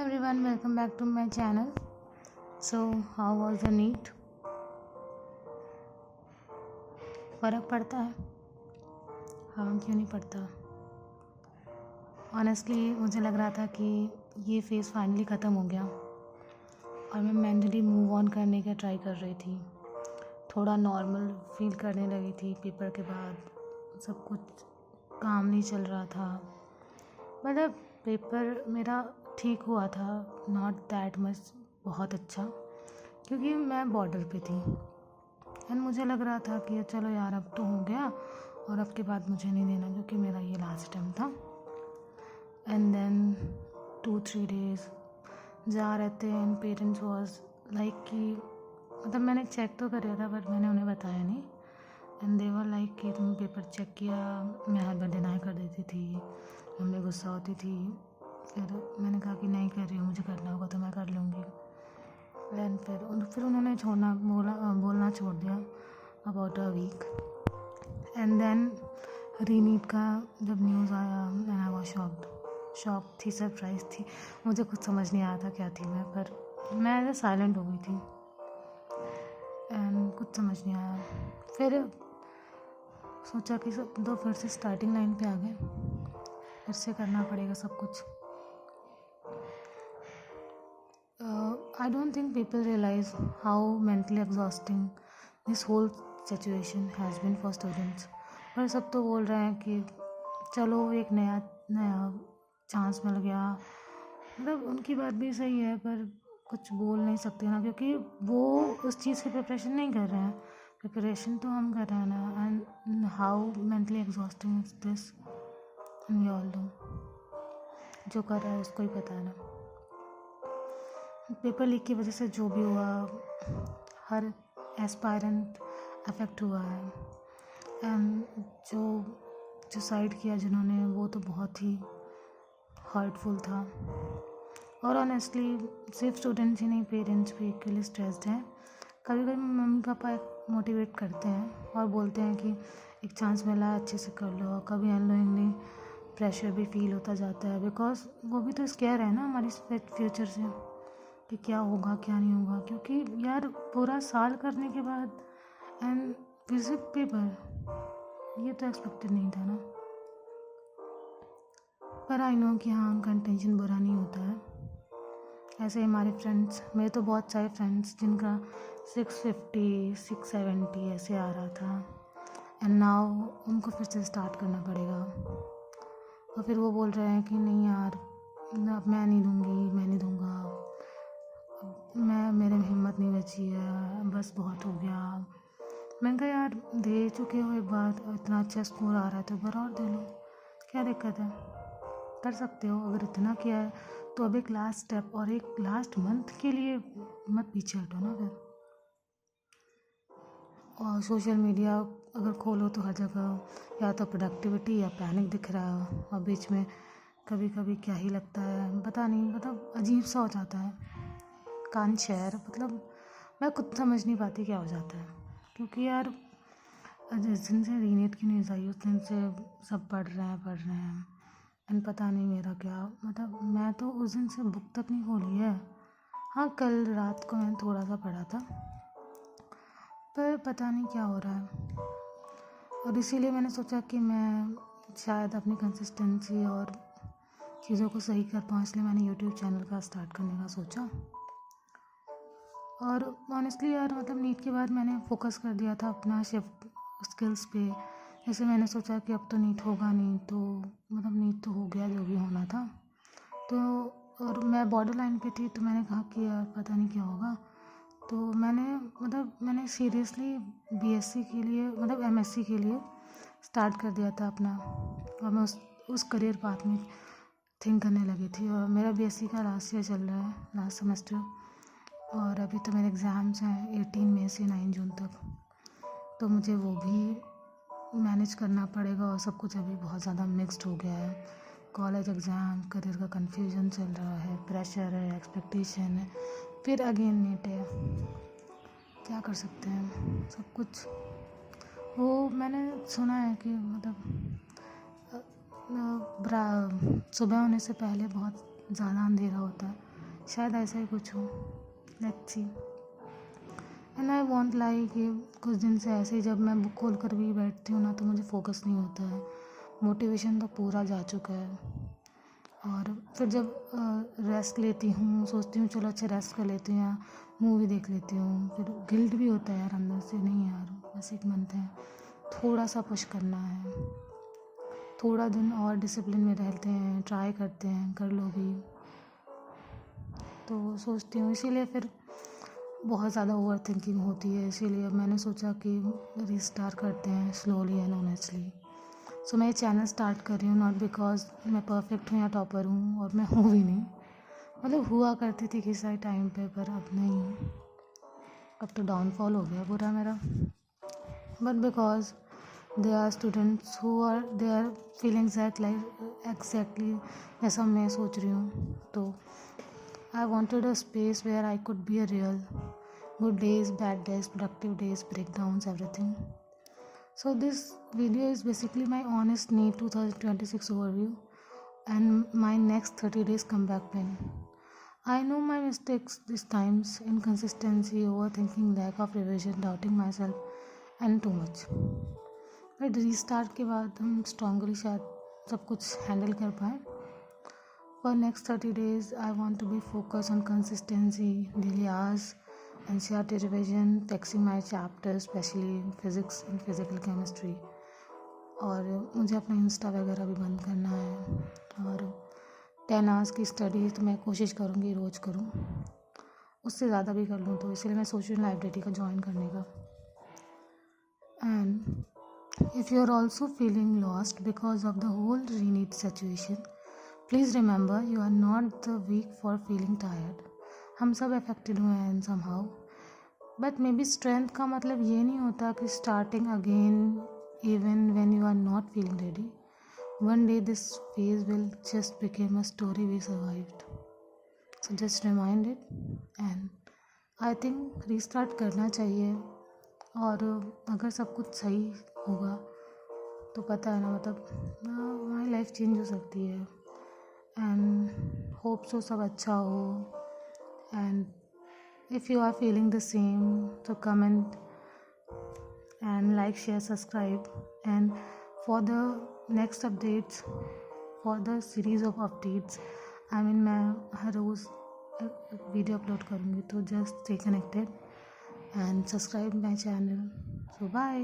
everyone, welcome back to my channel. So, how was the NEET? फ़र्क पड़ता है? हाँ, क्यों नहीं पड़ता? ऑनेस्टली मुझे लग रहा था कि ये फेज़ फाइनली ख़त्म हो गया और मैं मेंटली मूव ऑन करने का ट्राई कर रही थी। थोड़ा नॉर्मल फील करने लगी थी पेपर के बाद। सब कुछ काम नहीं चल रहा था। मतलब पेपर मेरा ठीक हुआ था, नॉट दैट मच बहुत अच्छा, क्योंकि मैं बॉर्डर पे थी एंड मुझे लग रहा था कि चलो यार अब तो हो गया और अब के बाद मुझे नहीं देना, क्योंकि मेरा ये लास्ट टाइम था। एंड देन 2-3 डेज़ जा रहे थे एंड पेरेंट्स वॉज लाइक कि मतलब मैंने चेक तो कर था बट मैंने उन्हें बताया नहीं। एंड दे वर लाइक कि तुम पेपर चेक किया। मैं हर बार डिनाई कर देती थी, मम्मी गुस्सा होती थी। फिर मैंने कहा कि नहीं कर रही हूँ, मुझे करना होगा तो मैं कर लूँगी। एंड फिर उन्होंने बोलना छोड़ दिया about a week. And then रीनीट का जब न्यूज़ आया एंड आई वाज शॉक थी, सरप्राइज थी। मुझे कुछ समझ नहीं आया था क्या थी मैं, पर मैं ऐसे साइलेंट हो गई थी एंड कुछ समझ नहीं आया। फिर सोचा कि सब तो फिर से स्टार्टिंग लाइन पे आ गए, फिर से करना पड़ेगा सब कुछ। I don't think people realize how mentally exhausting this whole situation has been for students. पर सब तो बोल रहे हैं कि चलो एक नया चांस मिल गया। मतलब उनकी बात भी सही है, पर कुछ बोल नहीं सकते ना, क्योंकि वो उस चीज़ की प्रिपरेशन नहीं कर रहे हैं। प्रिपरेशन तो हम कर रहे हैं ना। And how mentally exhausting is this we all know. जो कर रहा है उसको ही पता है ना। पेपर लीक की वजह से जो भी हुआ, हर एस्पायरेंट अफेक्ट हुआ है। एंड जो सुसाइड किया जिन्होंने, वो तो बहुत ही हर्टफुल था। और ऑनेस्टली सिर्फ स्टूडेंट्स ही नहीं, पेरेंट्स भी इक्वली स्ट्रेस्ड हैं। कभी कभी मम्मी पापा मोटिवेट करते हैं और बोलते हैं कि एक चांस मिला है, अच्छे से कर लो। कभी अननोइंगली प्रेशर भी फील होता जाता है, बिकॉज वो भी तो स्केयर है ना हमारी फ्यूचर से कि क्या होगा क्या नहीं होगा। क्योंकि यार पूरा साल करने के बाद एंड फिजिक पेपर, ये तो एक्सपेक्टेड नहीं था ना। पर आई नो कि हाँ, उनका इंटेंशन बुरा नहीं होता है। ऐसे ही हमारे फ्रेंड्स, मेरे तो बहुत सारे फ्रेंड्स जिनका 650 670 ऐसे आ रहा था एंड नाउ उनको फिर से स्टार्ट करना पड़ेगा। और फिर वो बोल रहे हैं कि नहीं यार, अब मैं नहीं दूँगा, मेरे में हिम्मत नहीं बची है, बस बहुत हो गया। मैंने कहा यार दे चुके हो एक बार, इतना अच्छा स्कोर आ रहा है तो एक बार और दे लो, क्या दिक्कत है, कर सकते हो। अगर इतना किया है तो अब एक लास्ट स्टेप और एक लास्ट मंथ के लिए मत पीछे हटो ना फिर। और सोशल मीडिया अगर खोलो तो हर जगह या तो प्रोडक्टिविटी या पैनिक दिख रहा है, और बीच में कभी कभी क्या ही लगता है पता नहीं, मतलब अजीब सा हो जाता है। कान शेयर, मतलब मैं खुद समझ नहीं पाती क्या हो जाता है। क्योंकि यार जिस दिन से रीनेट की न्यूज़ आई उस दिन से सब पढ़ रहे हैं एंड पता नहीं मेरा क्या, मतलब मैं तो उस दिन से बुक तक नहीं खोली है। हाँ, कल रात को मैंने थोड़ा सा पढ़ा था, पर पता नहीं क्या हो रहा है। और इसीलिए मैंने सोचा कि मैं शायद अपनी कंसिस्टेंसी और चीज़ों को सही कर पाऊँ, इसलिए मैंने यूट्यूब चैनल का स्टार्ट करने का सोचा। और ऑनेस्टली यार, मतलब नीट के बाद मैंने फोकस कर दिया था अपना शिफ्ट स्किल्स पे। जैसे मैंने सोचा कि अब तो नीट होगा नहीं, तो मतलब नीट तो हो गया जो भी होना था। तो और मैं बॉर्डर लाइन पे थी, तो मैंने कहा कि यार पता नहीं क्या होगा। तो मैंने सीरियसली बीएससी के लिए, मतलब एमएससी के लिए स्टार्ट कर दिया था अपना। और मैं उस करियर पाथ में थिंक करने लगी थी। और मेरा बीएससी का लास्ट ईयर चल रहा है, लास्ट सेमेस्टर। और अभी तो मेरे एग्ज़ाम्स हैं 18 मई से 9 जून तक, तो मुझे वो भी मैनेज करना पड़ेगा। और सब कुछ अभी बहुत ज़्यादा मिक्स्ड हो गया है। कॉलेज, एग्ज़ाम, करियर का कन्फ्यूजन चल रहा है, प्रेशर है, एक्सपेक्टेशन है, फिर अगेन नीट है। क्या कर सकते हैं, सब कुछ। वो मैंने सुना है कि मतलब सुबह होने से पहले बहुत ज़्यादा अंधेरा होता है, शायद ऐसा ही कुछ हो, let's see. And I want like ये कुछ दिन से ऐसे ही जब मैं बुक खोल कर भी बैठती हूँ ना तो मुझे फोकस नहीं होता है, मोटिवेशन तो पूरा जा चुका है। और फिर जब रेस्ट लेती हूँ सोचती हूँ चलो अच्छा रेस्ट कर लेती हूँ या मूवी देख लेती हूँ, फिर गिल्ट भी होता है यार अंदर से, नहीं यार बस एक मंथ है, थोड़ा सा पुश करना है, थोड़ा दिन और डिसिप्लिन में रहते हैं, ट्राई करते हैं, कर लो भी। तो सोचती हूँ, इसीलिए फिर बहुत ज़्यादा ओवर थिंकिंग होती है, इसीलिए मैंने सोचा कि रीस्टार्ट करते हैं स्लोली एंड ऑनेस्टली। सो मैं ये चैनल स्टार्ट कर रही हूँ नॉट बिकॉज मैं परफेक्ट हूँ या टॉपर हूँ, और मैं हूँ भी नहीं, मतलब हुआ करती थी किसी सारे टाइम पे, पर अब नहीं, अब तो डाउनफॉल हो गया पूरा मेरा। But because they are students who are they are feeling exactly जैसा मैं सोच रही हूँ, तो I wanted a space where I could be a real, good days, bad days, productive days, breakdowns, everything. So this video is basically my honest need 2026 overview and my next 30 days comeback plan. I know my mistakes these times, inconsistency, overthinking, lack of revision, doubting myself and too much. But restart के बाद हम strongly शायद सब कुछ handle कर पाएँ. For next 30 days, I want to be focused on consistency, daily hours, NCERT revision, texting my chapters, especially in physics and physical chemistry. और मुझे अपना इंस्टा वगैरह भी बंद करना है, और 10 आवर्स की स्टडी तो मैं कोशिश करूँगी रोज़ करूँ, उससे ज़्यादा भी कर लूँ, तो इसलिए मैं सोच रही हूँ लाइब्रेरी का ज्वाइन करने का। And if you are also feeling lost because of the whole renewed situation, please remember you are not the weak for feeling tired. हम सब अफेक्टेड हुए हैं in somehow, but may be strength का मतलब ये नहीं होता कि starting again even when you are not feeling ready. One day this phase will just became a story we survived, so just remind it. And I think restart करना चाहिए, और अगर सब कुछ सही होगा तो पता है ना, मतलब हमारी लाइफ चेंज हो सकती है। एंड होप सो सब अच्छा हो, and if you are feeling the same तो comment and like share subscribe, and for the next updates, for the series of updates, I mean मैं हर रोज़ वीडियो अपलोड करूँगी, तो just stay connected and subscribe my channel. So bye.